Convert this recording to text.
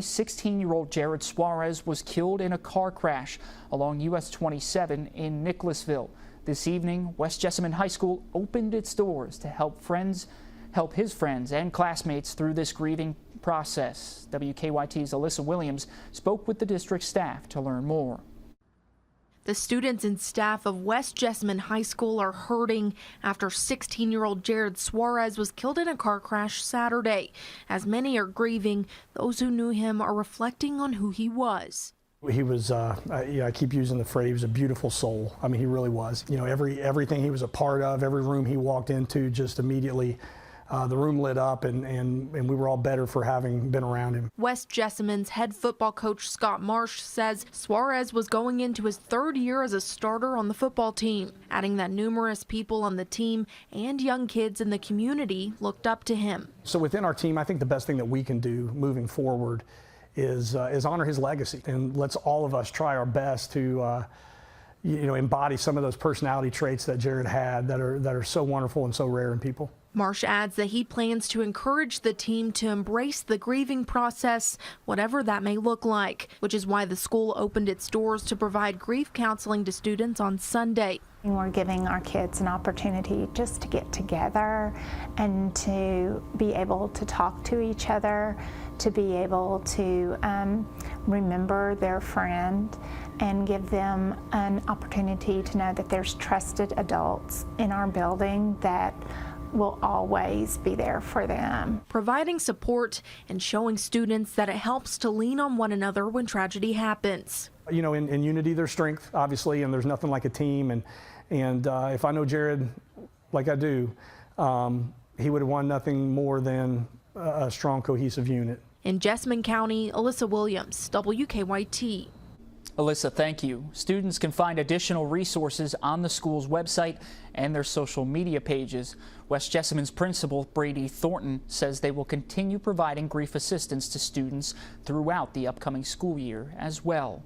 16-year-old Jared Suarez was killed in a car crash along US 27 in Nicholasville. This evening, West Jessamine High School opened its doors to help his friends and classmates through this grieving process. WKYT's Alyssa Williams spoke with the district staff to learn more. The students and staff of West Jessamine High School are hurting after 16-year-old Jared Suarez was killed in a car crash Saturday. As many are grieving, those who knew him are reflecting on who he was. He was, I keep using the phrase, a beautiful soul. I mean, he really was. You know, everything he was a part of, every room he walked into, just immediately the room lit up, and we were all better for having been around him. West Jessamine's head football coach Scott Marsh says Suarez was going into his third year as a starter on the football team, adding that numerous people on the team and young kids in the community looked up to him. So within our team, I think the best thing that we can do moving forward is honor his legacy, and let's all of us try our best to embody some of those personality traits that Jared had that are so wonderful and so rare in people. Marsh adds that he plans to encourage the team to embrace the grieving process, whatever that may look like, which is why the school opened its doors to provide grief counseling to students on Sunday. We're giving our kids an opportunity just to get together and to be able to talk to each other, to be able to remember their friend and give them an opportunity to know that there's trusted adults in our building that will always be there for them. Providing support and showing students that it helps to lean on one another when tragedy happens. You know, in unity there's strength, obviously, and there's nothing like a team. And if I know Jared like I do, he would have won nothing more than a strong, cohesive unit. In Jessamine County, Alyssa Williams, WKYT. Alyssa, thank you. Students can find additional resources on the school's website and their social media pages. West Jessamine's principal, Brady Thornton, says they will continue providing grief assistance to students throughout the upcoming school year as well.